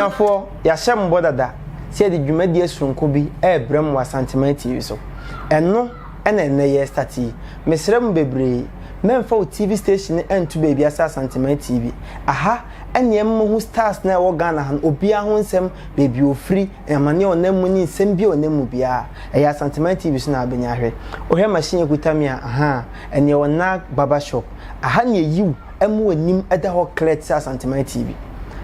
abusuafo ya hyem bodada se de dwumadi asronko bi brem wa Santiment TV so eno ene ye start mesrem bebre memfa o TV station entu baby asa Santiment TV aha ene hu stars na wo Ghana han obia ho nsem baby ofri emane onam ni nsem bi onam bia eya Santiment TV so na abenya hwe ohwe machine kutamia aha ene wona baba shop aha ne yiw emu anim eda ho clear Santiment TV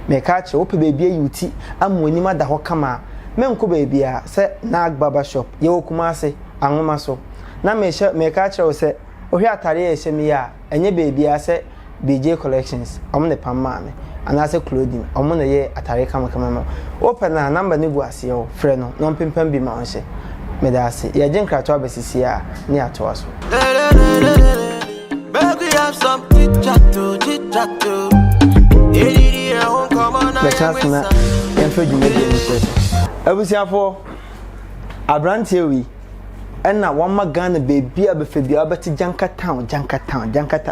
me ka che wo pe baby ayuti amu anim ada ho kama menko baby a se na baba shop ye wo kuma ase anwoma so na me ka che wo se ohwe atare ye hye me ya enye baby a se BJ collections omne pamma me anase clothing omne ye atare kama ma open na number ni bu ase yo frɛ no no pempam bi ma onhye me da ase ye gyen krato abesisi a ni ato aso the chance na enfe dwumadi ni sɛ abusiafo abrantie wi enna wamma Ghana baby abefa bia obeti Janka town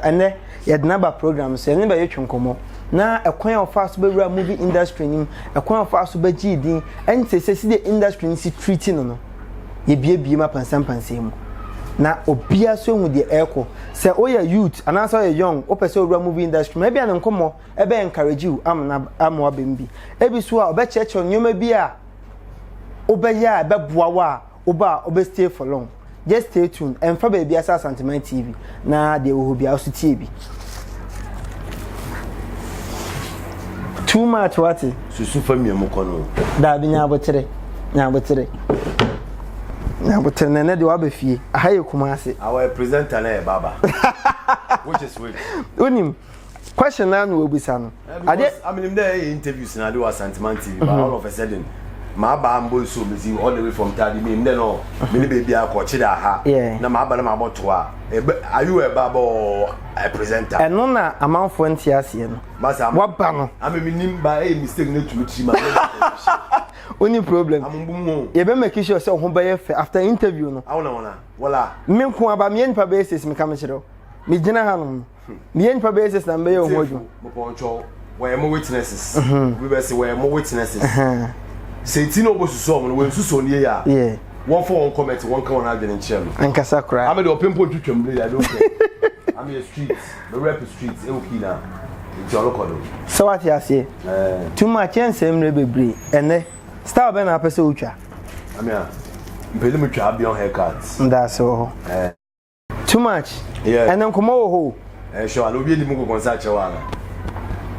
ene yednaba program so ene ba yetwenkomo na ekwan ofa so bewura movie industry nim ekwan ofa so ba gidin ensese the industry si treating no ye biebie ma pansampansem na obia so hu de eko se oya youth anasa oya young opese owura movie industry maybe an nkomo ebe encourage you amwa bembi ebi so a obecheche nyoma bi a obeya beboa wa oba stay for long. Just stay tuned and for baby asa Santiment TV na de wo bia so tie bi too much what susu famia mo kono da bi nya botere na de wa ba fie ahaye kuma ase our presenter na e baba which is which unim question na no obisa no ade aminim dey interviews na do Santiment TV but all of a sudden ma ba mbo so mezi all the way from Tadi me no me baby akochi da ha na ma ba na ma boto a are you a baba or a presenter eno na amanfo ntia ase no waba no ameminim ba mistake na tumuchi ma only problem ye be make sure say ho ba ye fe after interview no awona wala me nko aba me nipa basis me kam chiro me gina ha no me nipa basis na be ye ho adwo mo poncho we mo witnesses we be say we mo witnesses say tino obosuso omo we nsuso ne ya one for one comment one can one adwene nche no ankasa kra am the opempo twetwamle I don't care am the streets the rap streets e okina it's your local so what you say too much ensem re bebre ene star be na pese utwa amia mpele mutwa abion haircuts that's all too much and then come ho sure I obi eni mu konsa chewa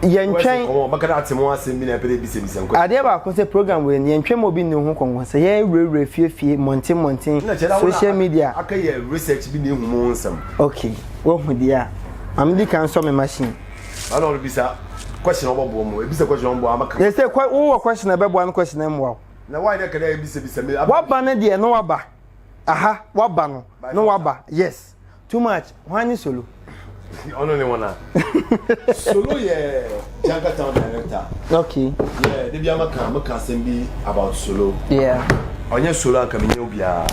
yentwen o makana atemo asem bi na pele bi se nko ade ba ko se program we yentwen mo bi ne hu konko se ye rere fiefie montin social media akaye research bi ne hu mo nsam okay wo hu dia am di kan so me machine I don't bisa question obo mo ebisa question obo amaka they say wo question ebe no question em wa na why dey kada ebisa me waba ne de no waba aha waba no waba yes too much wani solo ono ne wana solo ye Janka town director okay yeah they be amaka sembi about solo yeah onye solo aka menye obia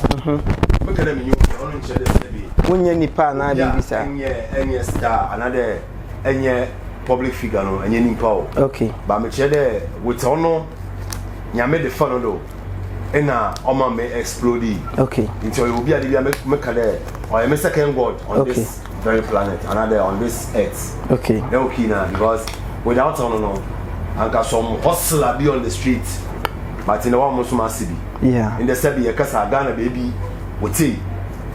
meka na menye ono nche de sebi wonye nipa na bibisa enye star another enye public figure no enye nipa o okay ba me che de with ono nyame de fun do ena oma me explode okay into obi ade bia meka de o me second god on this very planet another on this earth okay okay now because without no anka some hustler be on the street but in the one most massive yeah in the sebi ye kasa Ghana baby wote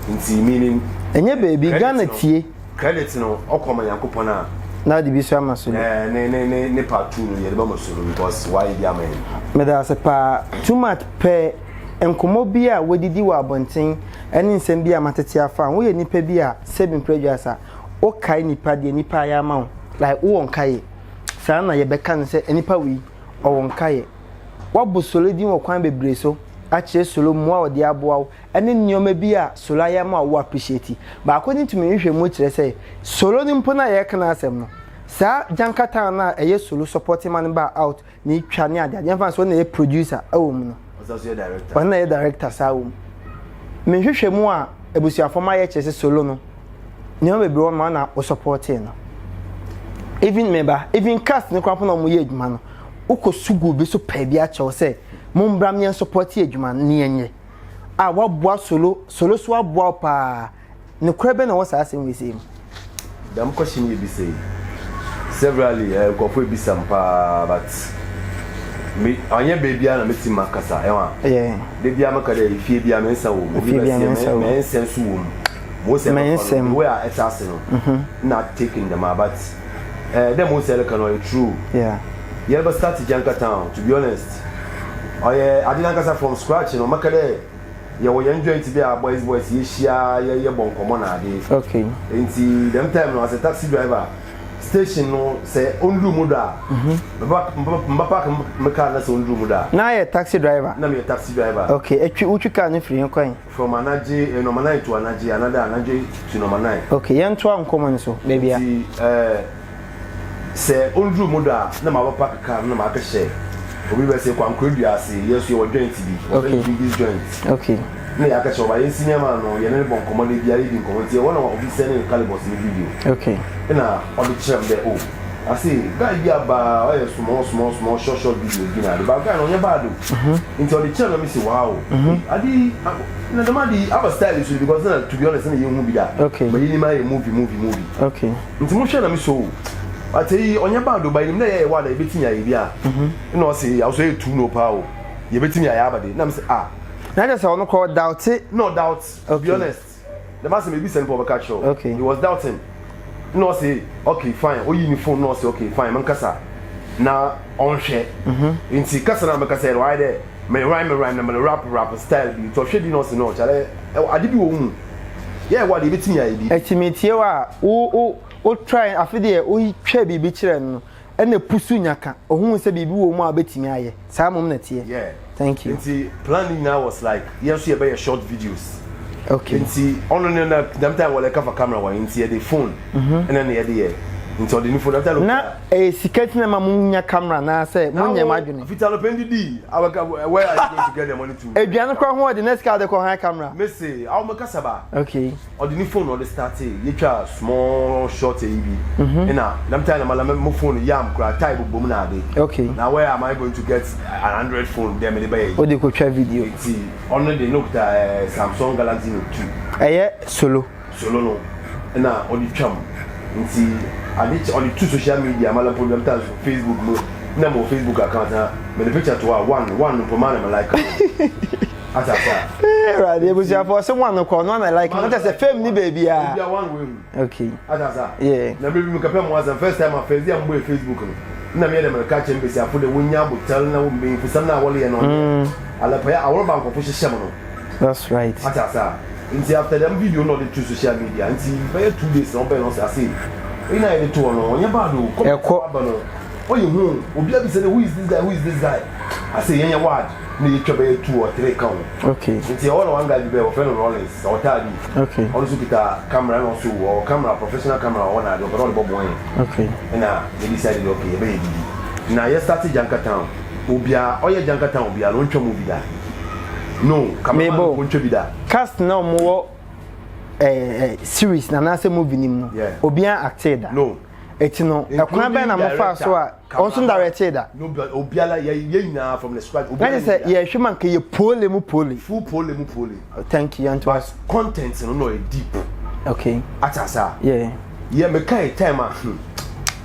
inti meaning enye baby Ghana tie credit no okoma yankopon na de bi so amaso ne part 2 no ye ba masoro because why dia man me da se pa too much pe enkomo bi a wodidi wa abonten ene nsem bi a matete afa wo ye nipa bi a sebin producer o kai nipa de nipa ya ma like wo won kai sa na ye beka ne se nipa wi o won kai wo bo solo din wo kwan bebre so a che solo mu a odi aboa ene nyoma bi a solo ya ma wo appreciate ba according to me hwe mu kire se solo ni mpo na ye kana asem no sa Janka town na eye solo supporting man ba out ni twa ne ade ade fa so na ye producer awo mu no director na ye director sa wo me hwehwe mu a ebusuafo ma ye chese solo no ne o bebre won na o supporting no even member even cast ne kwapo na mo ye adwuma no uko sugu bi so pa bi a chew say mombram yen support adwuma ne enye a waboa solo so waboa pa ne krebe na wasa asem we say dam question you be say severally go for be sampa but me anya baby na meti makasa yeah de bia maka de fie bia mensa wo me mensa su wo mo se we are etase no not taking them but them mo se can all true yeah you ever start Janka Town to be honest I didn't answer from scratch no maka de you we enjoy to be a boys ye share ye bon komo na ade okay nti them time no as a taxi driver station no say ondu muda mbapa meka na say ondu muda na ye taxi driver na me taxi driver okay etwi utwika ne free kwan from Anaje no manai to Anaje another Anaje to no manai okay yento ankomo nso baby say ondu muda na mabapa ka na ma ka share obi be say kwan kwadua say yes you joint bi okay big joint okay na ya ka show ba yen cinema no ye ne bon command bia reading command tie one of the sending calibers in video okay na all the chef there oh I say guy bia ba o small short video gina the guy no nya bad into the channel me say wow adi na the man di aba style is because to be honest na you movie that okay but you my movie okay into mo share na me so I tell you onya bad by him na ye wa na e betinya ye bia no say I so e two no pa o ye betinya ya abade na me say na just want to call doubt it no doubt to be honest the man say maybe send for catch show okay he was doubting no say okay fine o uniform no say okay fine man kasa na on share inti kasa na me kasa why there me rhyme na me rap style bi to hwedi no say no chale ade bi wo mu yeah what dey betimi ya bi estimatie wa o try afide o twa bibi kire no ena pusu nyaka ohun se bibi wo mu a betimi aye saa mom na tie yeah thank you inti planning now was like yes you buy short videos okay inti on na them time wala cover camera wa inti the phone and then the into the new phone after na sikati na mamunya camera na say munya madwene vitalo pendidi where are you going to get the money to eduane kwa ho the next card the kwa camera me say aw me kasaba okay or the new phone or the start you try small short ebi na them time na my phone yam kra type bom na ade okay now where am I going to get an Android phone there me buy o de ko twa video see on the note Samsung Galaxy Note 2 solo no na o di twam nti ade on the two social media mala problem ta Facebook mo na mo Facebook account na me the picture to one for man like asa right you see for someone ko no na like not as a fame ni baby ah one way okay asa yeah na baby me kapem was the first time I face am boy Facebook no na me dem ka che mbesi afo de wonya botel na wo me fusam na wole ye no ala pa ya awro bank for hye no that's right asa nti after them video no the two social media nti by 2 days no be no say ina ile to no onye bad o ko no oye hu obi abi say who is this guy I say yenye word ni twa 2 or 3 count okay nti all one guy be o friend Rollins or tadi okay also kita camera no so or camera professional camera one na do but all bobo yen okay na they decided okay be di na ye start Janka Town obia oye Janka Town obia no ntwa movie da no camera no ntwa bi da cast na mo series na say movie nim no obian acted da no etino ekwan be na mo fa so a also directed da no obiala ye nyina from the scratch obiala say ye hwema nke ye pole full pole thank you and was content no deep okay atasa yeah me kai time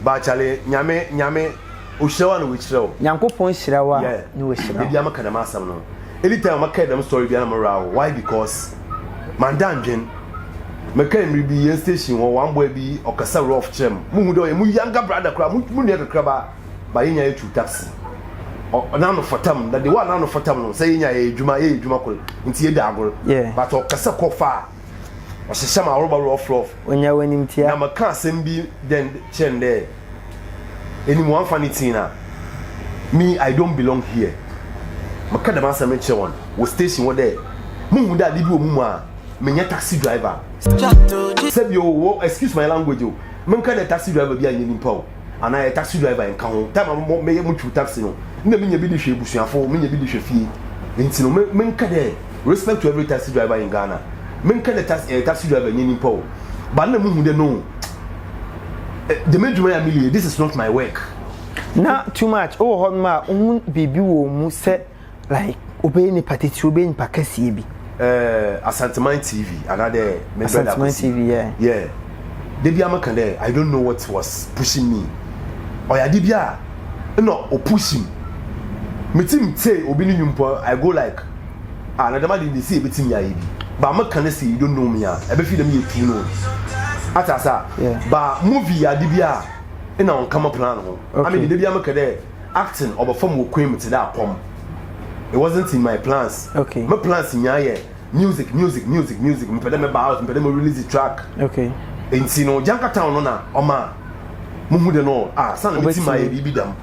ba chale nyame o hyewa no we kyerɛw nyankopon hyirawa ni we hyirawa bia maka na masam no anytime maka dem story bia na morawo why because mandandwen meka emribi yen station wo one boy bi okasa rough chem mu do mu younger brother kra mu ne kakra ba yenya etu taxi na no fatam that the one na no fatam no say yenya edwuma kol nti ye da agor but okasa kofa o hyehyɛ ma rough onya wanim tia na maka asem bi then chen there anyone funny thing na me I don't belong here maka da masam che one wo station wo there mu da libi wo mu a menya taxi driver said yo excuse my language yo men ka the taxi driver bia nyeni pa o ana a taxi driver en ka ho time me mu chu taxi no na menya bi de hwe busuafo menya bi de hwe fie enti no men ka the respect to every taxi driver in Ghana men ka the taxi driver nyeni pa o ba na mu hu de no the major million this is not my work Not too much. Oh, hon ma, baby wo mu se like obey ni patiti obey ni pakasi bi. Asanteman TV, another Asanteman TV, yeah. Yeah. Debi amakande, I don't know what was pushing me. Or ya dibia, no, or pushing. Me team say obi ni nyumpo, I go like, another man dey say betim ya ibi. But amakande say you don't know me ya. Ebe fi dem ye tu no. Atasa. Yeah. But movie ya dibia, na on come plan ho. I mean debi amakande acting or perform wo kwem to that pom. It wasn't in my plans. Okay. My plans in here, music. Me pede me house, me pede me release the track. Okay. And see no Janka Town no na, oma. Mumu de no. Son me my bibi dam.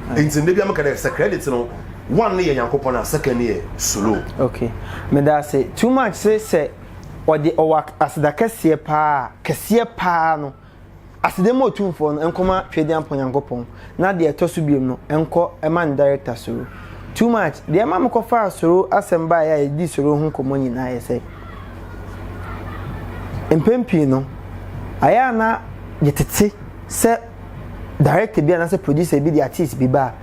And see maybe I'm gonna credit no. 1 year Yankopon and 2nd year solo. Okay. Me da say too much say or the work as the kesiye pa no. As the mo tun for no enkoma twede ampon Yankopon. Na de etosu biem no enko eman director so. Too much. The amount of far so asemba ya di soro hu komo nyina ye say. Empempi no. Aya na yetete se director bi na se producer bi the artist bi ba.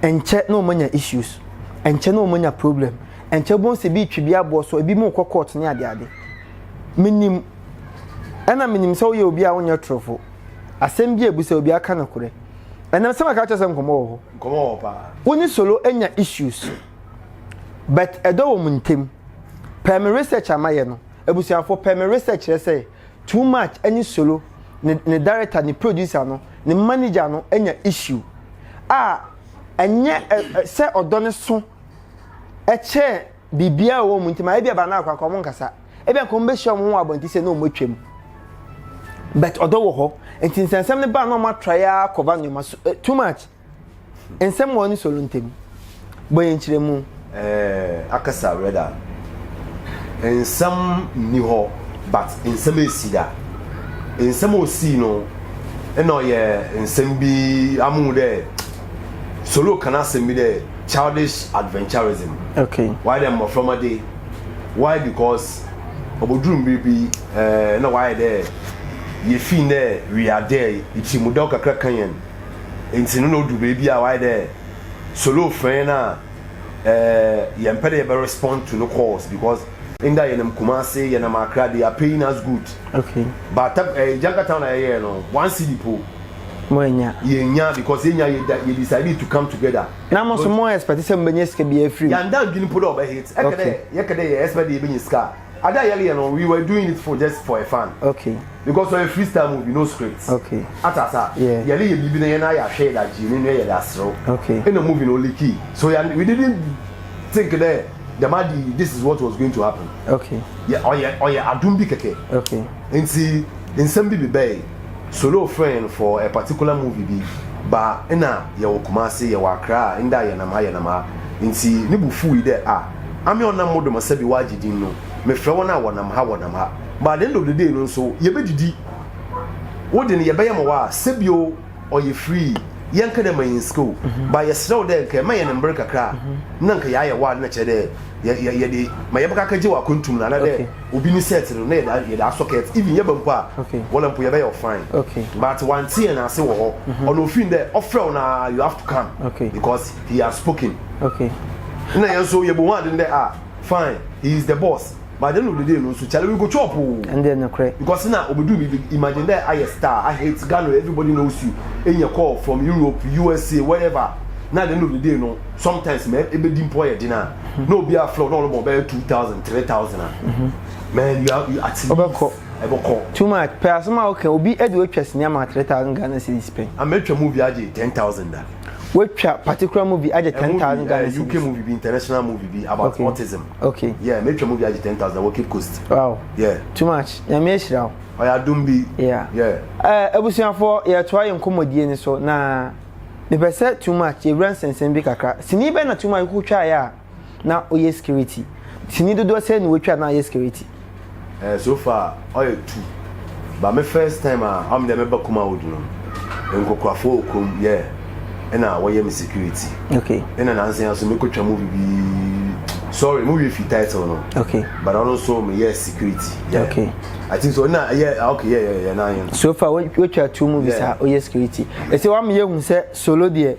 Enche no manya issues. Enche no manya problem. Enche bon se bi twi abo so bi mo court ne ade. Minim se wo ye obi a wonya trofo. Asem bi ebu se obi aka na kure. And some catch us come over. Only solo any issues. But a do team. Primary research am I no. Ebusia for primary research say too much any solo, the director, the producer no, the manager no any issue. And yet say or done so. A chair bibia wo muntima e bia ba na akwa komo nkasa. E bia ko mbehia mo abonti se no motwem. But odo ho and since some the ban no ma try cover no too much and some one solo ntem boy enchire mu akasa reda and some ni ho but in some esida in some osi no eno ye in some bi amu de solo kana semi de childish adventurism. Okay, why them from a day? Why? Because obodrum baby no why there ye fin there we are there ichi mudo kakra kanyen enti no do baby a why there solo friend na ye mpede be respond to no calls because in that yenem Kumasi yenam Accra they are paying us good. Okay, but Janka Town here no one city po monya yenya because ye decided to come together na mo so more expect say mbenyeske be free ya ndan gini po do be hit ekede ye expect ye benyeska ada yele no we were doing it for just for a fun. Okay, because for a freestyle movie no scripts. Okay, atasa yeah yele ye bibi na ye na ya share that gene no ye da sro. Okay, in the movie no leaky so we didn't think that this is what was going to happen. Okay, yeah adum bi keke. Okay, nti nsem bi be solo friend for a particular movie bi ba ina ye Kumasi ye Accra inda ye na ma nti ni bu fu ide ami onam modo masabi wagidin no me frɛ wona wonam ha but at the end of the day no so ye bedidi wodi ne ye beyam wa sebio or ye free yanka dem in school but ye slow there nke ma ye number kakra nanka ya wa na chede ye de ma ye baka kaje wa kontum na de obi ni set no na ye da socket even ye bampo a wala mpo ye be your fine. Okay, but one thing na say wo ho ono fin there offer na you have to come. Okay, because he has spoken. Okay, na ye so ye bo one there fine he is the boss. But then of the day, no, so shall we go chop? And then no correct. Because now, imagine that I a star, I hate Ghana, everybody knows you. In your call from Europe, USA, wherever. Now the end of the day, no. Sometimes, man, it be employer dinner. No be a floor, no more 2,000, 3,000. Man, you at least. Too much. Personal okay. Obi Edward Chess near my 3,000 Ghana cedis pay. I made your movie 10,000. Which particular movie I 10,000 Ghana cedis? UK movie be international movie be about autism. Okay. Yeah, make your movie 10,000. We'll keep coast. Wow. Yeah. Too much. Ya me shira. Oya dumbi. Yeah. Yeah. Ebusianfo ya try nkomodie ni so na me pese too much e ran sensen bi kakra. Sini be na too much ku twa ya na oye security. Sini dodo say ni we twa na oye security. So far oye 2. But my first time I'm the member kuma odu no. Enkokwafo okom yeah. Ena why me security. Okay. Ena na answer so me ko twa movie bi sorry movie fi title no. Okay. But also me yes security. Yeah. Okay. I think so na yeah okay yeah na. So far we twa 2 movies are oye security. E say wa me hu say solo there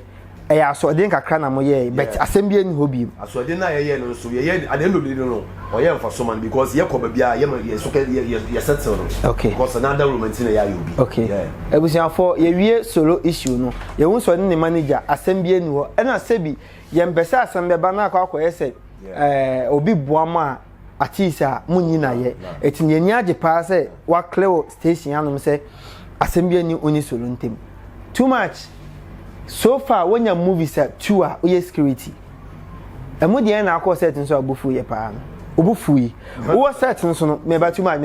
eya so den kakra na mo ye but asem bi eni hobi aso den na ye no so ye at the end of the day no or ye for someone because ye ko ba bia ye so ye settle no okay because another romantic na ya yobi okay ebusia for ye wie solo issue no ye won so ne manager asem bi eni ho e na sebi ye mbesa asem be ba na akwa ye se obi boama atisa munyi na ye etinye ni age pa se wa clear station anom se asem bi eni oni solo ntem too much so far when your movies are two are oye security emo de na akọ set nso abufu ye pa no obufu yi wo set nso no meba too much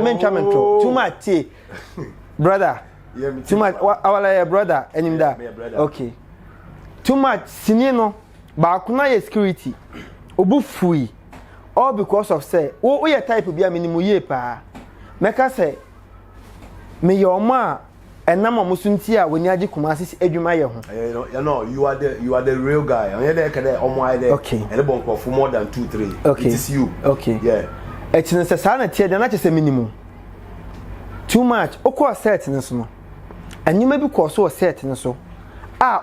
mentwa mentro too much brother too much our brother enim da okay too much sini no ba akuna ye security obufu yi all because of say wo ye type bia minimu ye pa meka say me your ma enam omusunti a woni agi Kumasi adwuma ye ho you know you are the real guy and you dey kede omo ai there okay and the bonk for more than 2-3 okay. It is you okay yeah etin se sa na tie de na chese minimum too much okọ set ne so no anyuma bi kọ so set ne so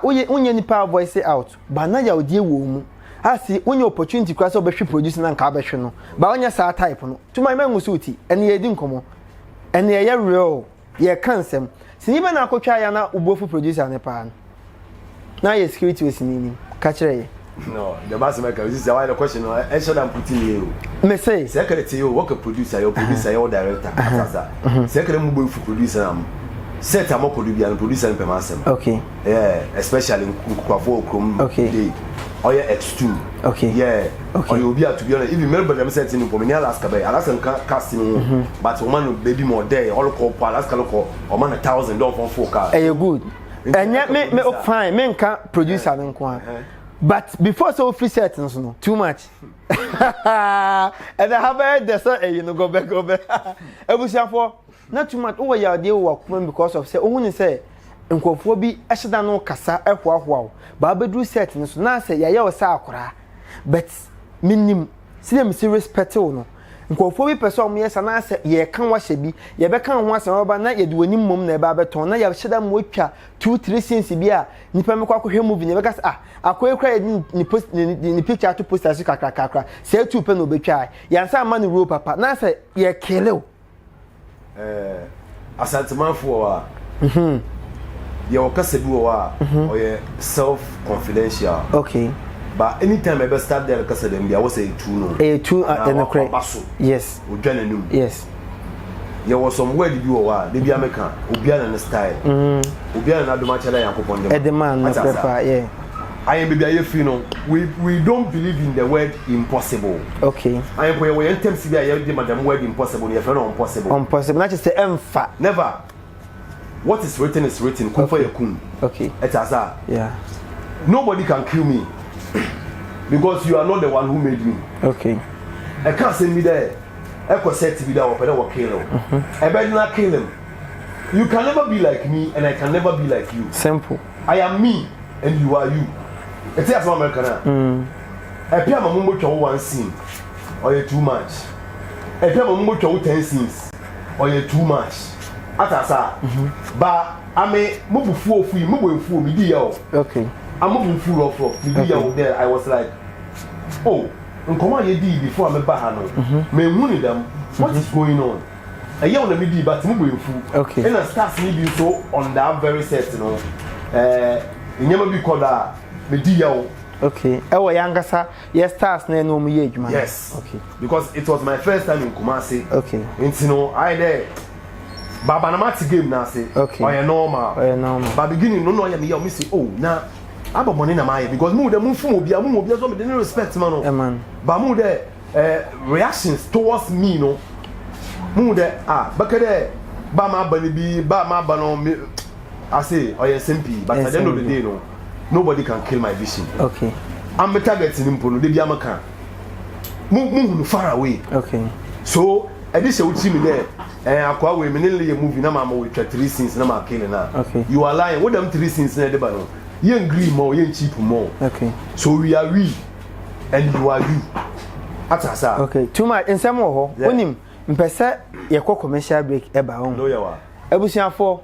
onye nipa voice out ba na ya odie wo mu asi onye opportunity kwa so behwe produce na nka behwe no ba onye sa type no too much man ngusuti ene ye di nkomo ene ye real ye kansem siniba na akotwa ya na ubofu producer ne pa na ye security we sinini ka kire ye no the boss make this is why the question no I should am putting you me say secretary you work a producer your producer your director asasa secretary mu bofu producer am set am ko do producer pe masem okay yeah especially kwafo okrom okay oya X2 okay yeah okay or you be to be honest if you remember them setting in Pomini Alaska by Alaska casting but woman baby more there all call Alaska local or man 1,000 don for 4 car eh good and me fine me nka producer me nko but before so free settings no too much and I have heard the so you know go back ebusia for not too much over your dey work because of say ohun ni say nkofo bi ehida no kasa ehwaahwa ba bedru set no so na say yaye o sa akora but minim sinem si respect no nkofo bi pese o yesa na say ye kan wa hye bi ye be kan ho asem ba na ye de wani mom na e ba beton na ye hyeda mo atwa 2-3 scenes bi a nipa me kwa hwe movie ne be ka akoekra ni picture to poster so kakra say 2 pe no betwa yansa ma ni ro papa na say ye kele asantemanfo a your cassette or your self confidential. Okay. But anytime I ever start there, cassette them, I was a two no. Yes. Yes. There was some word you are, the American, Ubian and style. Ubian and Adumacha and Kupon. At the man, yeah. I am we don't believe in the word impossible. Okay. I am where we enter the madam word impossible, you're impossible. Impossible, not just the empha. Never. What is written is written. Okay. Yeah. Nobody can kill me because you are not the one who made me. Okay. I can't send me there. I could say to be there or kill him. I better not kill him. You can never be like me, and I can never be like you. Simple. I am me, and you are you. It's as one American. I pay my mumbo to 1 scene, or you're too much. I pay my mumbo to 10 scenes, or you're too much. Atasa, but I may move full free, move full media. Okay, I'm moving full of media there. I was like, oh, and come on, you did before I'm a bahano. May one them, what is going on? A year on the media, but moving full. Okay, and I start maybe so on that very set, you know, never be called that media. Okay, our youngest, yes, stars no me age, man. Yes, okay, because it was my first time in Kumasi. Okay, and you know, I there. Baba na mati game na say okay. Or normal. But beginning no ya me say oh na aba money na my because mu de mu fu obi so me dey respect man no. Man. But mu de reactions towards me no. Mu de bakade ba ma ba ni bi ba ma ba no me I say oh yes MP but at the end of the day no nobody can kill my vision. Okay. I'm targeting him no de bi amaka. Mu far away. Okay. So this you see me there. Akwa we menele movie na mama we twa 3 scenes na ma kill na. Okay. You are lying. What them 3 scenes na dey ba no. You green more, you cheap more. Okay. So we are we and you are you. Atasa. Okay. Too much in some ho. Onim mpese ye kɔ commercial break e ba ho. No ya wa. Ebusuafo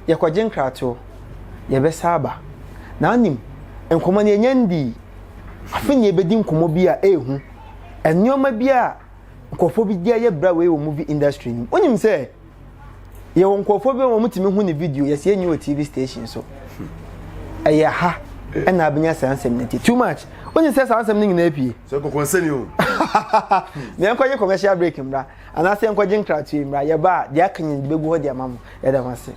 ye kɔ jenkrato ye be saba. Na onim enkomo ne nyandi afi ne bedi nkomo bi a ehu ennyoma bi a nkofo bi dia ye bra we wo movie industry ni onyim se ye wo nkofo bi wo mutimi hu ne video ye se enyi o TV station so aya ha ena abenya sansem ne too much onyim se sansem ne ngina apie so ko konseni o ne enkoye commercial break mra ana se enkoje nkratu mra ye ba dia kanyin begu ho dia mamu ye da wase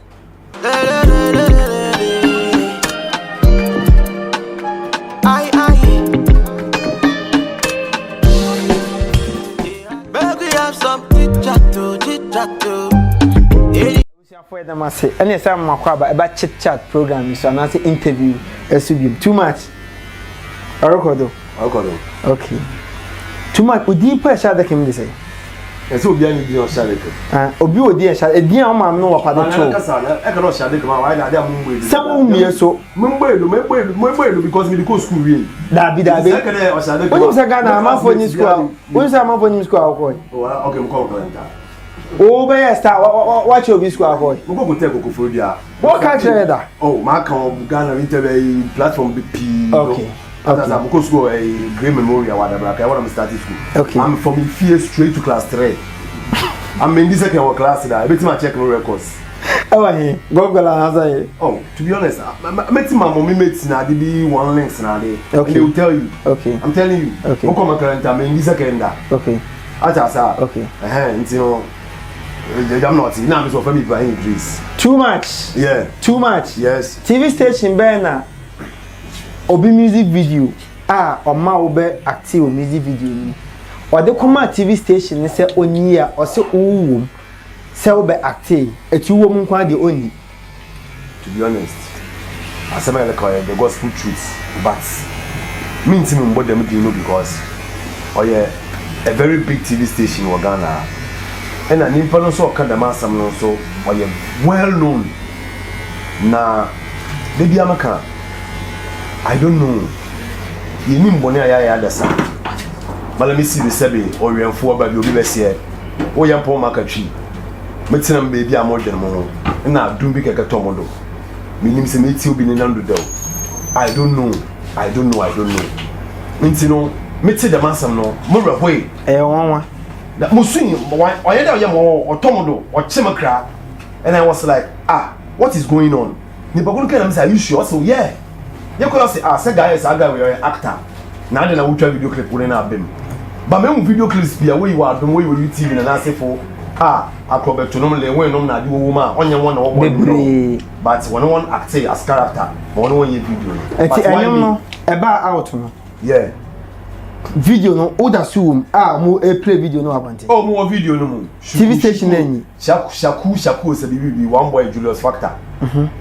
for them I say any time makwaba about chit chat program so na say interview esubim too much record okay too much odi pa sha da kem dey say eso obi ani di o sha de obi odi sha edi an ma no wapa da cho na kasa na e ka no sha de ma why na dey mumbo so umie so mumbo because me go school we da bi e ka dey o sha de when you say Ghana am for ni school when you say am for ni school okay mo ko kalenta oh be star watch your school avoid mo go take kokofo bia what can you that oh ma kan Ghana interview platform BP okay that's I'm go school a great memorial whatever I want to start school okay I'm from fear straight to class 3 I'm in this second class that I bet my check my records oh here go answer oh to be honest I met my mommy mates na dey one links na dey okay. They will tell you okay I'm telling you okay come on current I'm in this second okay asa okay you know I'm not now I'm so family Ibrahim Idris too much yeah too much yes TV station Bena obi music video oma obe active music video ni o de koma TV station ni se oni a o se uwum se obe active eti uwum nkwa de oni to be honest asema le call the gospel truth but me ntimi mbo dem do know because yeah a very big TV station in Ghana and an impano so kadama sam no so well known na baby amaka I don't know you nim boni aya da sa malami si be sebe o wenfo ba bi obi bese o yampo makatwi metinam baby amodwen mo na dum bi keke tomodo minim se meti obi ne nando daw I don't know ntino meti da masam no mo rahoi wanwa that musun oyeda yam otomodo o chimakra and I was like what is going on ni bakun kan am say you sure so yeah you could say say guys aga we actor na dey na wutra video clip we na abem ba me video clips bia we wa adom we YouTube na na say for akrobeto no le we no na de wo ma onye won na wo but one actor as character one ye video but anyam no eba out no yeah video no oda suum mo play video no abante mo video no mo TV station nani shaku se bibi one boy Julius Factor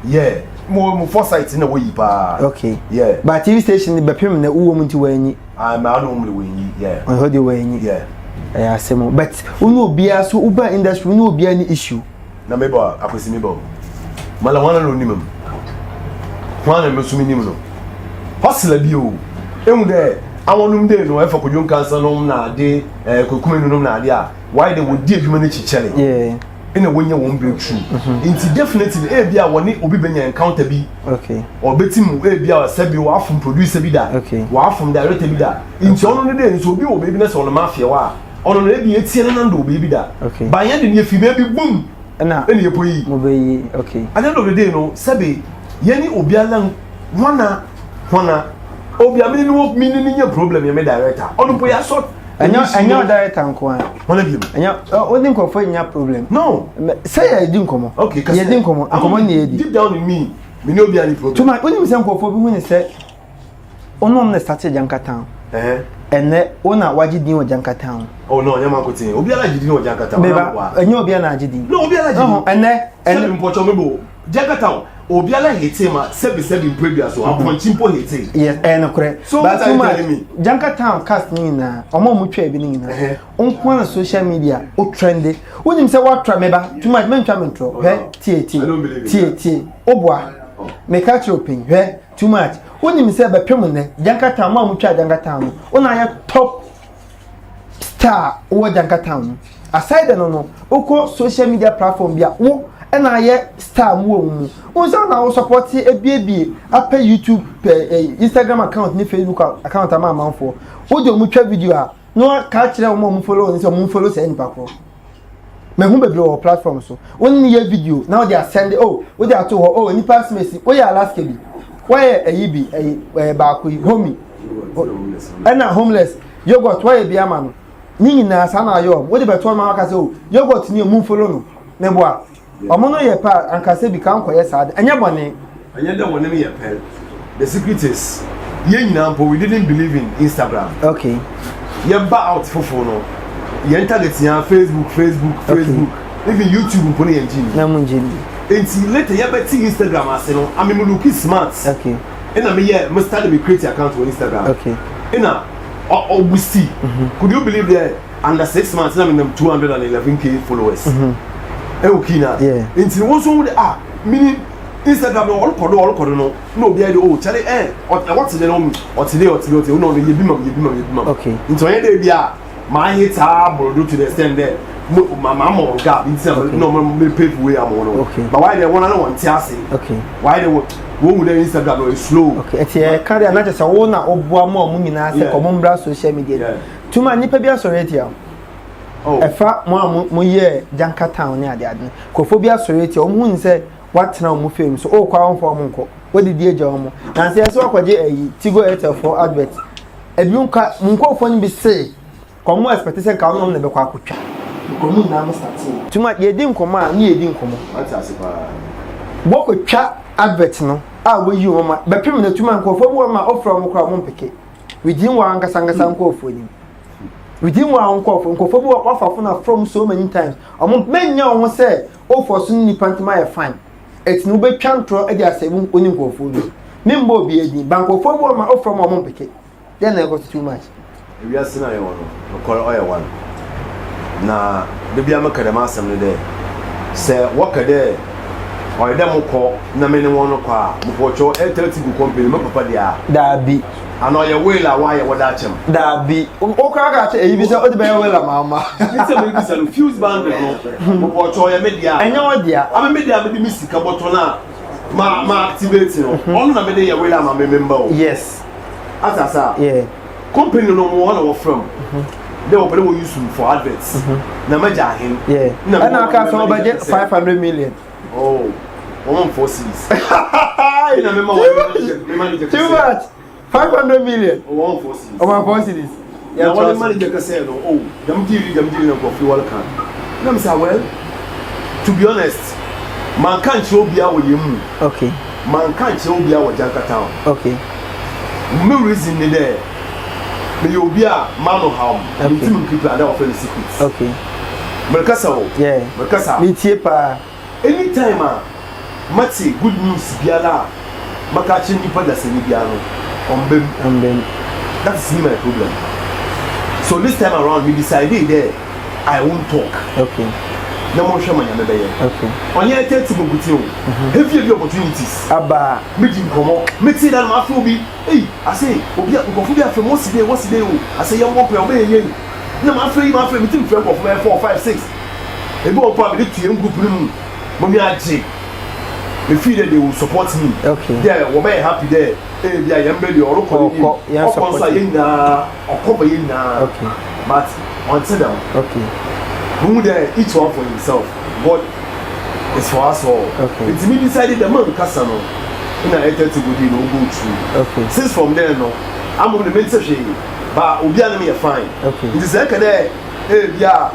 yeah mo foresight na wo yi pa okay yeah but TV station be pem na uwo munti wanyi ma no mo le wanyi yeah on hodi wanyi yeah asemo but unu obia so uba industry unu obia ni issue na mebo akwesi mebo mala wana no nimam wana mesumi nim no hustle bi o emu de awonum de no efa kodwon cancer no na de kokumenu no na de why they would dey human chichele yeah ina wonya won breakthrough into definitely e bia woni obi benya encounter bi okay obetim e bia sabi wa afum producer bi da wa afum director bi da into ono ne de so obi o baby na so no mafia wa ono ne bi etie na ndo obi bi da ba ya de ne fi baby boom na ene ye poyi mo be yi okay at the end of the day no sabi yeni obi alan wana obi amini no mini nya problem ye me director ono po ya sort anya director nko an wala bi anya o din ko fo nya problem no say ya din komo okay ya din komo ne yedi deep down in me no obi any problem tuma oni mi se nko fo bi hu ni se onom na start Janka Town ene ona waji din o Janka Town oh no nya makotin obi ala jidi no Janka Town anya obi ana jidi no obi ala jidi ene mpocho mebo Janka Town obi ala hate ma sebi previous so aponchimpo hate yes no correct so but Janka Town cast ni na omo mu twa bi ni na onko na social media o trend wonim se wa tra meba too much men twa mentro tie obwa me catch open too much wonim se be pem ne Janka Town ma mu twa Janka Town ona ya top star o Janka Town aside no oko social media platform bia wo and I star mu won say na wo support ebiebie apa YouTube Instagram account ni Facebook account ama amanfo wo de mu twa video a no ka kire wo mu follow ni say mu follow say nipa ko me hu bebre o platform so won ni ye video now they are send wo they are to oh nipa smesi wo ya Alaska bi why ayibi ba ko homie and homeless yogurt why be ama no ni nyina sa na ayo wo de beto ma aka say oh yogurt ni mu follow no me boa omo no ye pa ankase bi kan koye saade anya bone anya dem woni me ye pa the secret is ye nyina mpo we didn't believe in Instagram. Okay, ye ba out fofo no ye internet ya Facebook even YouTube mpo ne engine na munjini enti later ye beti Instagram ase no am me look smart. Okay, ina me ye me start me create account on Instagram. Okay, ina Augusti could you believe that under 6 months na me 211k followers. Eukina nti won so wo meaning Instagram no all kodo no obi ade oh chale what the no otile no ye bi mam okay nti onye dey bia my hit brodo to the extent there mama mo gap nti no me pave way am no okay but why they wanna want ti ase okay why they wo the Instagram no is slow okay eti carry na just wo na oboa mo nyina ase ko mo mbra social media tuma nipa bia so retia efa mo ye Janka town ni ade kofo bia soreti o mu nse watena o mu fame so o kwa onfo mo nko wodidi eja o mo na nse so akwaje ayi Tigo Airtel for advert ebiunka nkofo ni bi say ko mo expectation ka no na be kwa akotwa ko mu na mo start tuma ye di nkomo a ni ye di nkomo atase pa bokotwa advert no a wo yi o ma be pem na tuma nkofo bo ma offer mo kwa mo mpeke within wa angasa nkofo ni within one nkofo bi wafa na from so many times omo menya won say o for so ni pantima e fine et no be twantro e dia sebu oni nkofo no membo bi edi bankofo bi ma o from omo peke then I got too much we are sina ye wono ko oye one na de bia makada ma asem ne de se wakade o de mo ko na me ne wono kwa mo pocho e 30 ku company me papa dia da bi ano ye wela wa ye wada chem da bi o ka ga che eyi bi se o de be wela mama nse me bi se no fuse band no mo pocho ye media enya odia am media me di misika boto na ma activate no onu na me de ye wela ma me member o yes asasa yeah company no mo one of from they will probably use for adverts na maja hin yeah na aka so budget 500 million oh 1 4 cities ina me manager too much 500 million 1 4 cities 1 4 cities yeah one manager ka say no oh dem diri na go free welcome na me say well to be honest man kan che obia wo yemu okay man kan che obia wo Janka town okay me reason ne there me obia man no how me team people and offer the secrets okay Merkasa wo yeah Merkasa me tie pa anytime mati good news biala makachi nipa da seni biano ombem that is my problem so this time around we decided that I won't talk okay na mo hwe manya me beye okay onye tete boguti o heavy opportunities aba meji nkomo meti da ma afu bi I say obi nkofu bi afa mo side o I say yam wo pe o be ye na ma afa meti mfre nkofu 4 5 6 ebi o pa me tie group nu mo mi aje me feel that they will support me okay there we be happy there bia yam be the oroko ni sponsor yin na okoba yin na okay but until them okay who there each one for himself but it's for us all okay it's me decided the man kasa no na enter to go through okay since from there no I'm going to make sure but obi an me fine okay it is like there bia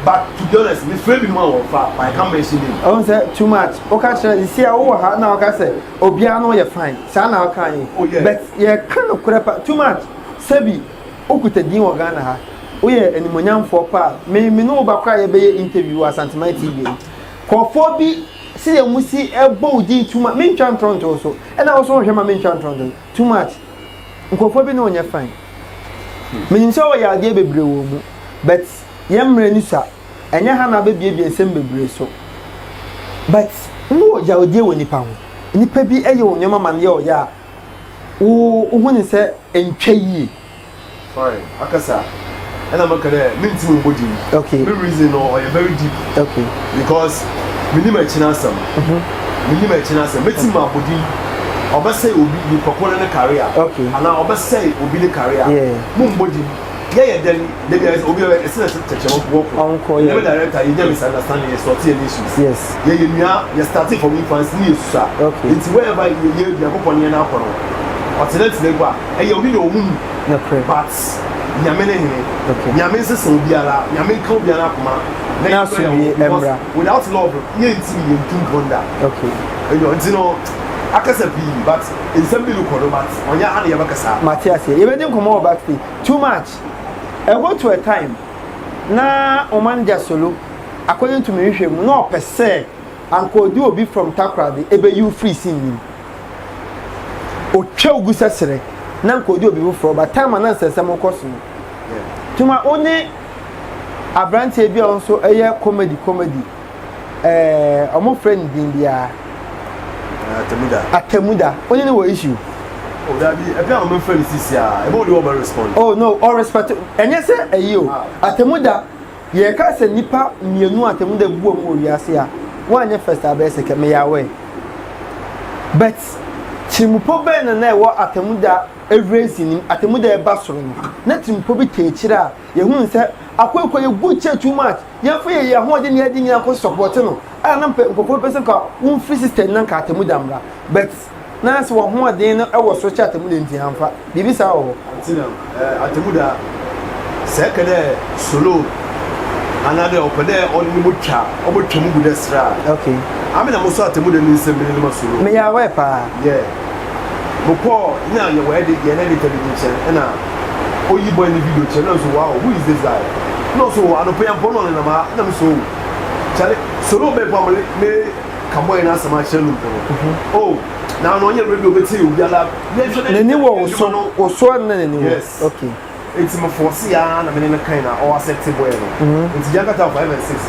but to be honest me frame me one for I can't mention him I say too much okay sure see how ha na okay say obi an no fine sa na okay but you kind of crap too much sabi okuta din wo Ghana ha oye animonyamfo pa me no ba kwa ye be interview Asantuma TV kofo bi si ye musi ebo di too much me ntwa ntronto so e na so hwe ma me ntwa ntronto too much nkofo bi no onye fine me nso wo ya de bebre wo mu but yemre ni sa enye ha na be bie ensem bebre so but no ya odi wo nipa ho nipa bi eye wo nyoma man ye o ya wo huni se entwa yi fine akasa and I'm okay. Me too body. Okay. The reason or you're very deep. Okay. Because minimum chinasam minimum chinasam metim abodi obese obi ni kokona na career ana obese obi ni career mum body yeah then they guys obi e say cheche work onko yeah director you just understand your sort of issues yes yeah you starting from infancy ni susa it's wherever you be akopon ye na akono alternate gba e obi na omum but nyame ne he nyame sese obiara nyame ka obiara akoma na so bi emra without love you ntimi you too wonder you know akasa bi but in some bi look but onya ana yabakasa Matthias you be din komo back too much I go to a time na o manager solo according to me hwehwem no per se anko di obi from Takrade ebe you free sin o twa ogusa sere na anko di obi from but time na nsesem koso tuma oni abrante bi onso eye comedy omo friend din bia Atemuda oni ni wo issue oh that be e am friend this year e bo dey over respond oh no all respect enye se ayo Atemuda ye ka se nipa mienu Atemuda buo mu owiase a wanye first abese ke me yawe but timupo ben na e wo Atemuda everything Atemuda e ba soro no na timupo bi tekira ye hu se akwekwe ye guche too much ye fa ye ho de ne adi ni akọ support no a na nkofo person ka un free system na ka Atemuda mra but na se wo ho de no e wo so cha Atemuda nti hanfa bibi sa wo antina Atemuda se kede solo another opede on ni mutwa obotwa mu gudesra okay amena mo so Atemuda ni se mele ma solo me ya we pa yeah before na ye we de ye na de television na oyi boy ni video channel so wow who is this guy no so anopo ya mpono na ma na me so chale solo be pa me kamoy na sama channel oh na no nye radio beti obi ala nani wo so na nani wo okay it's my force ya na me na kind na or accept boy no it's Jankata 5 and 6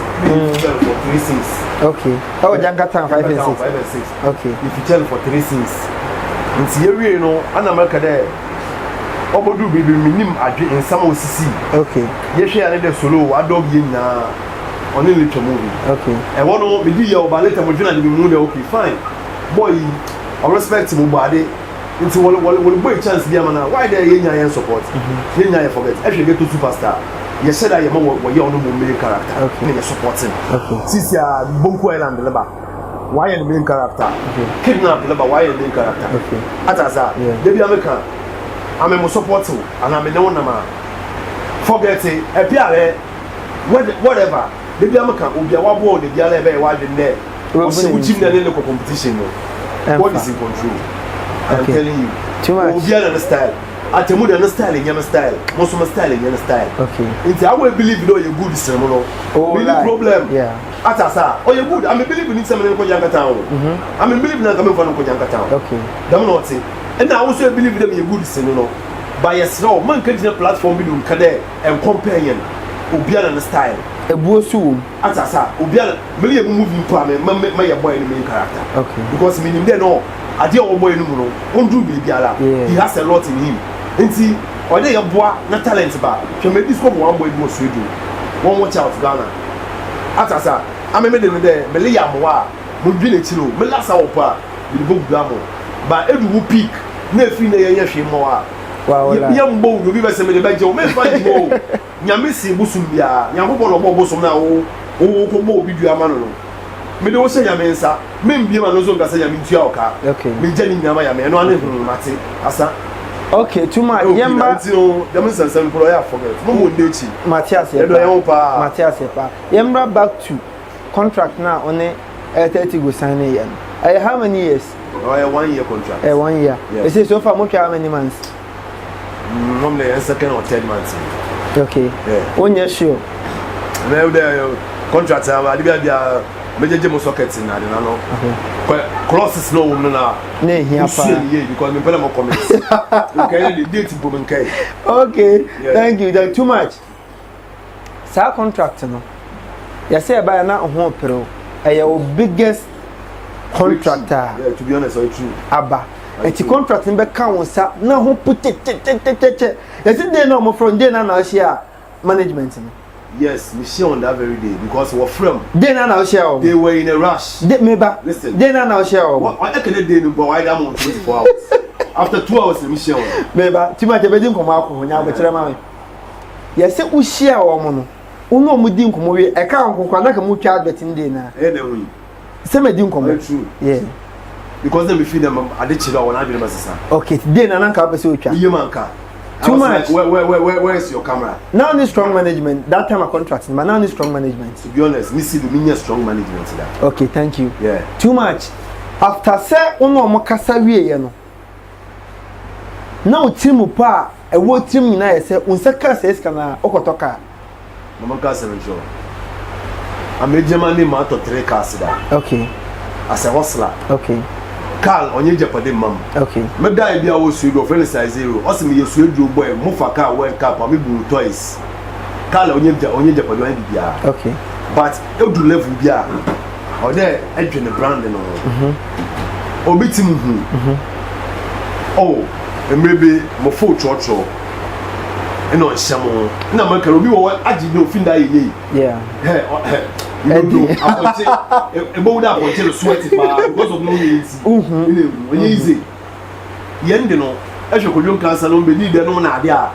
for 3 things okay oh Jankata 5 and 6 okay if you tell for 3 things it's here no ana America there obodu bibi minim adwe nsama osisi okay ye hwe ya de solo adog ye na oni little movie okay e wono me di ya oba later mo juna de bi mu de okay fine boy I respect mo body into wole boy chance bi amana why there ye nya ye support ye nya ye forget e hwe get to superstar ye said that ye mo wo ye ono mo main character okay ye supporting okay sisi ya Bonko Island leba why the main character kidnap leba why the main character okay ataza they be American I'm a supporting and I'm a no nama. Forget it, a PR, whatever. The Biamaka will be a wabo, the Bialebe, why in there. Which in the local competition. What is in control? I'm telling you. Too much. Biana style. Atemuda and style in your style. Most of my style in your style. Okay. It's I will believe you you're good ceremony. Oh, really problem. Yeah. Atasa. Oh, you're good. I'm a believe in someone in Koyanka town. I'm a believe in coming from Koyanka town. Okay. Damn not say. And I also believe them you good no by a slow man can a platform with Kade and companion Ubiana and style a bosu atasa Ubiana million moving plan my boy in the main character okay because meaning they know I dear old boy no won't do Biala he has a lot in him and see or they are boy not talent about can make this one boy most we do one watch out Ghana atasa I made them there Belia Moa Mubile Chilo Melasa Opa the book Gamo but every peak nefi na ye hwe mo a wow ye mbo obi be se me be je o me fa mo nyame si busum bia nyankopɔ no bɔ busum na wo ko mo obi dua ma no me de wo se nyame nsa me mbie ma no so ngasa nyame ntua oka okay me jani nyama ya me no ane hunu mate asa okay tuma yemba dem sensen pro ya forget mo mo ndechi Matthias e do ye pa Matthias pa yemba back to contract na on 30 go sign yen how many years oh a 1 year contract 1 year yes. It is so far mo how many months normally a second or third month okay yeah onye sure na the contract I bia mejeje mo socket na de na no clauses no woman na here pa because me pele mo comment okay the date bo me kai okay yeah. Thank you that too much sa contract no ya say ba na ho pero your biggest contractor yeah to be honest it's true aba eti contract be kan won sa na ho put ya say dey no mo from dey na share management no Yes, we share on that very day because we're from. They now share. They were in a rush. Listen. They now share. What I can do, but I don't want 24 hours. After 2 hours, we share. Meba, too much bedding come out when I better my. Yes, we share our mono. Uno mudin come away. I can't go like a much betting dinner. Anyway, some medin come true. Yeah. Because then we feed them at the chill when I do the okay, then an uncle episode. You man car. Too much. Like, where is your camera? Now this strong management. That time I contracted, but now this strong management. To be honest, me see the meaning strong management to that. Okay, thank you. Yeah. Too much. After say uno mokasa wie no. Now timu pa e wo timu na ye say unsaka say skana okotoka. Mama ka say no. I'm a German man to 3 cars that. Okay. As a hustler. Okay. Carl onye Japan mam. Okay. Me die bia wo suido friend size 0. O se me yesu edu boy mo fa car world cup am bu toys. Carl onye Japan wan bia. Okay. But edu level bia. O there edwin brand no. Obi tim hu. Oh, maybe mo fo chocho. Eno nshamo. Na maka obi wo agi no finda ye. Yeah. You know, about that until sweaty because of no easy. Yende no, as you could cancer no be need no na dia.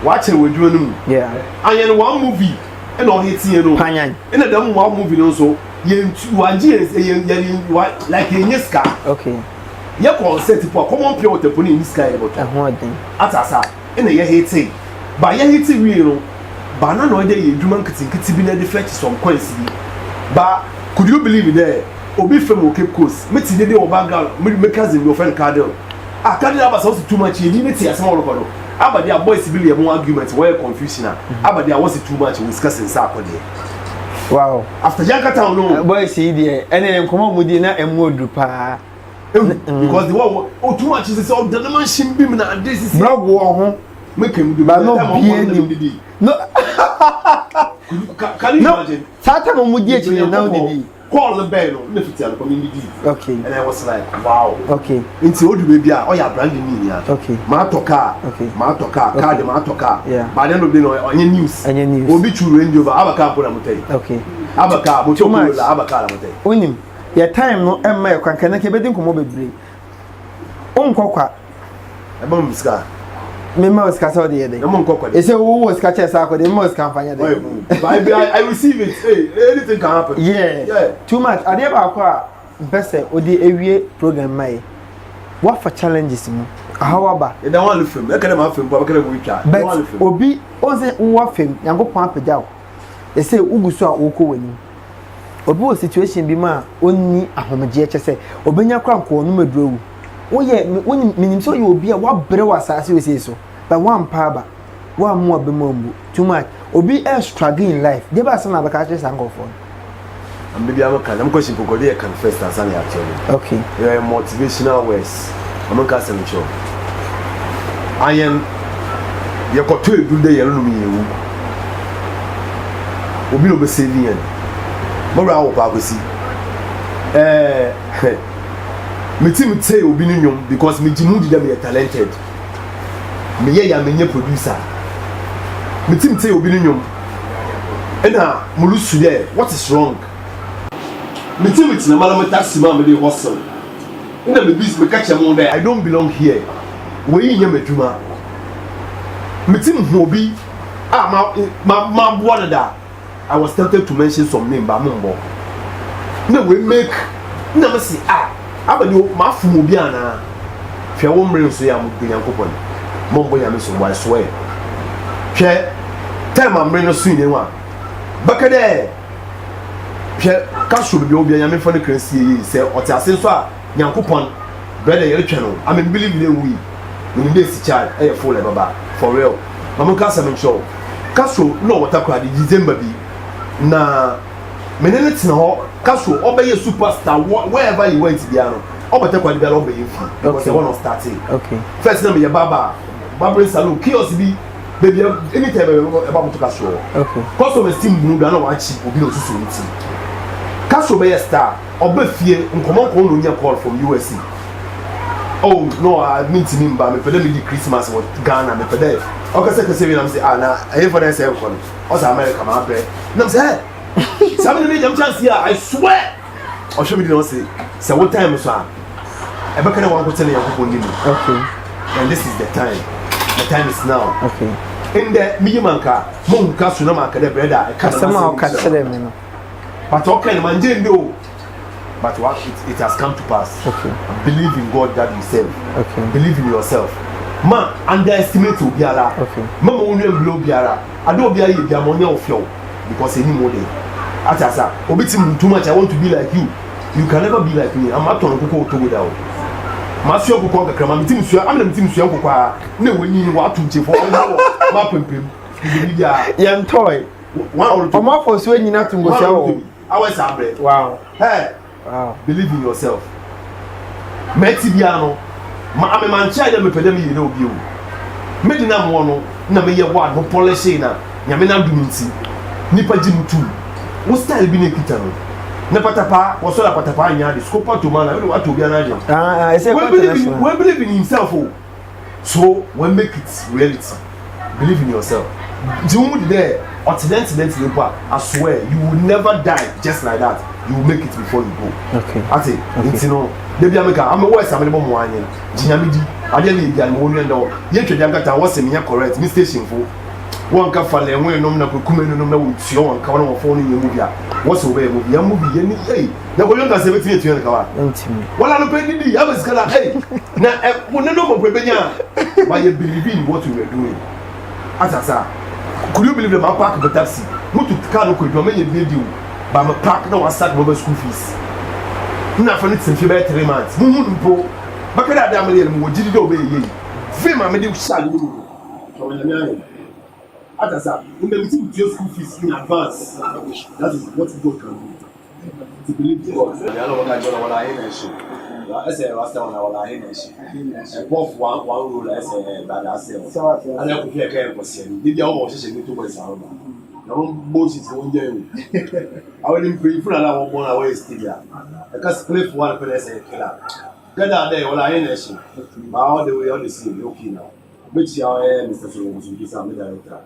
Watch it with you. Yeah. And one movie and all hits you know. Panyan. And then one movie also. Yen 2 years like in this car. Okay. Ya concept for common pure to put in this car about atasa in a year hitting. By year hitting real. Bana no dey edwuma nkiti bi na defect some coins bi ba could you believe it there obi from Cape Coast me ti dey background me cousin your friend Cardell Cardell aba so too much you need to asem all over aba dia boys bi le mo argument where confusion aba dia was too much we discussing sa akode wow after Jakarta no boys see there ene nkomo mudi na emu odu pa because the one oh too much is all the man shimbim na this is blog wo ho make him do but no be no can you imagine Sata mo mudi echi na didi call the bell no fit tell community okay and I was like wow okay into odu baby oh ya brand new ya okay ma toka okay ma toka card ma toka yeah but then no onye news obi churu range over abaka put am tell okay abaka mo churu la abaka la mo tell onim ya time no emma ya kwanka na ke bedin komo bebre onkokwa e ba mbiska me was kasa de yede. E say who was catch sa ko de mo was campaign de. I receive it. Hey, anything can happen. Yeah. Too much. Ade ba ko a bese odi ewie program mai. What for challenges mu? However, e dan wan film. E ka dem film, ba ka dem witwa. But obi on say wo film, Yankopon apagya. E say uguso a woko wani. Obi wo situation bi ma onni ahomeje che say obenya kwa nko no maduro. Oye when minim so you obi a wa brɛ wa asase we say so but one paba wa mo abemambu too much obi is struggling in life dey ba sana baka chese ankofo am be am kan am question for God can first answer me actually okay you motivational words am kan say me sure ayen ye ko to edu dey yero no me yewu obi no be saving yen mo ra wo pa go si me team say obi ni nyom because me jimu di dem talented me ye ya me nye producer me team say obi ni nyom ena mulusu there what is wrong me team it na mala me taxi man me dey hustle ina me busy me catch am there I don't belong here we nye meduma me team obi ma boa da I was tempted to mention some name but mo na we make na me say abadi ma fumu bi ana hwe wo mre nso ya mu Nyankopon mombo ya me so boy swear hwe time amre no so ni wa bakade hwe kaso bi obi ya me fa ne kransi yi se otiase nso a Nyankopon brother yere twa no I believe in we when dey si child e full e baba for real mamu kasa me show kaso no watakwa di December bi na menene tina ho kaso obeye superstar wherever you went biano obete kwa dia obeye fa because they want to start it okay first name ya baba salon kiosk bi baby anytime e ba mutu kaso okay customer team bunu da na wa chi obi no susu nti kaso be star obefie nkomo no nya call from USA oh no, I mean to him, but me for them Christmas with Ghana, me for them. Okay, say I'm say na I for them say come. Us America my pray. No say. Some of them chance here, I swear. Or show me the say. So what time is that? I be can one go tell you okay. And this is the time. The time is now. Okay. In the Miyamanka, Monka Sunamaka, the brother, I can't catch them. But okay, man, do. But what it has come to pass. Okay. Believe in God that you serve. Okay. Believe in yourself. Man, underestimate Obiara. Okay. Mama only blow Biara. I don't be a money of you because any more day. Atasa, obitim too much. I want to be like you. You can never be like me. I'm not on Coco to go down. Masio Coco, I'm team sure. I'm the team sure. No, when you want to for Mapping. Young toy. One or more for swinging enough to go. I was happy. Wow. Hey. Wow. Believe in yourself. Metibiano. I'm a man child, I'm a pedemi, you know, you. Medina mono, Namia wad, no polishina, Yamina Duminsi, Nipa Jim too. What style be Nikitano? Nepatapa, was all a patapania, the scopa to man, I don't want to be an agent. I say, we believe in himself. So, when make it reality. Believe in yourself. Do there, accidentally, I swear, you will never die just like that. You will make it before you go. Okay. That's it. It's Debbie America, I'm a West American one. Jinamidi, I didn't get one and all. Yet, you got a was a correct mistake for one cafale and when no one could come in and see one cover of phone in your movie. What's away movie? A movie, any day. The one that's 17 to your car. Well, I'm paying the I was gonna hey. Now, when no more Prebenia, but you believe in what you were doing. As I said, could you believe my park of the taxi? What to car could you make a video? But my park now was start over school fees. Not for it since you better 3 months. Mumbo, but can I damn it? What did you obey? Fame, I made you shall you. As I said, when they receive your school fees in advance, that is what God can do. To believe in God. I know what I do when I hear I say, last time I hear both one rule, I say, that I say, and I could hear care for saying, did you almost say to myself? Moses won't do. I will pray for an hour more away still. Because cliff one person killer. Get out there, all I nation. All the way on the sea, okay now. Which you are, Mr. Solomon, you are the director.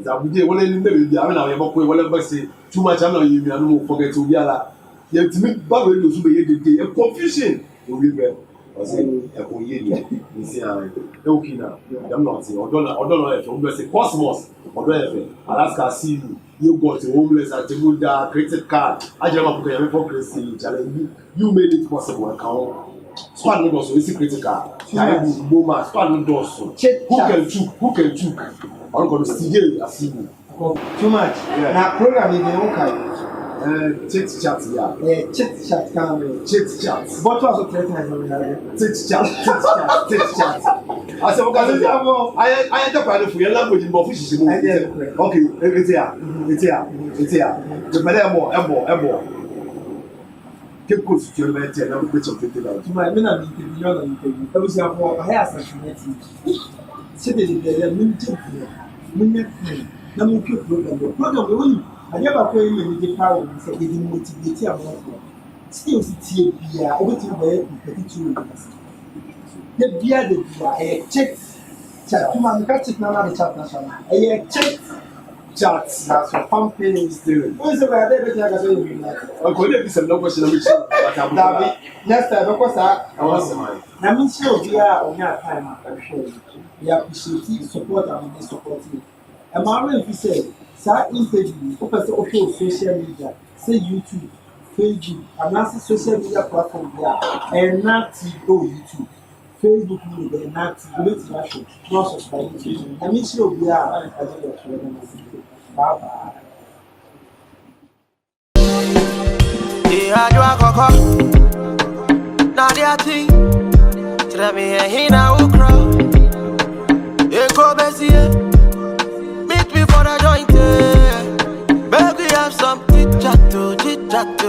That we did one in the baby. I mean, I have whatever say too much. I know you will forget to Yala. Yet to me, Babel to be a confusion. We will. I say, a Koyeni, you see, okay now. I'm not saying, or don't know if you say Cosmos, or whatever. Alaska, see you. You got a homeless at the Buddha, credit card. I just want to pay for Christy. You made it possible. Squad no doors, it's critical. Boma, squad no doors. Who can chook? I'm going to see I see you. Too much. Now, program is the okay. Chit chat, yeah. Chit chat, chit chat. What was the threat? Chit chat. I said, I enterprise for your language in Bofish. Okay, it's here. The Padamo, keep close to your mentor and I'm put of 50. To my men, I'm interviewing. I was here for a hair assassination. Sitting there, Namuki program. I never pay you the power and say, it motivate you. Still, see, over to the 32 years. The beer, the beer, a check. Chat, you man, catch it now, the chat national. A check. Chats, that's what pumping is doing. Who's the way I did it? I could have some no question of which next time, of course, I was mine. I mean, sure, we are on your time. I'm sure we appreciate support and support you. And Marvin, if you say, sir, interview, open social media, say YouTube, Facebook, and that's social media platform there, and not YouTube. Facebook media, and not YouTube, not subscribe to you. I mean, sure, we are at the bye. Now they are thing. Tell me he now crow. Eko besie. Meet me for the joint. Baby, we have some chit chat to.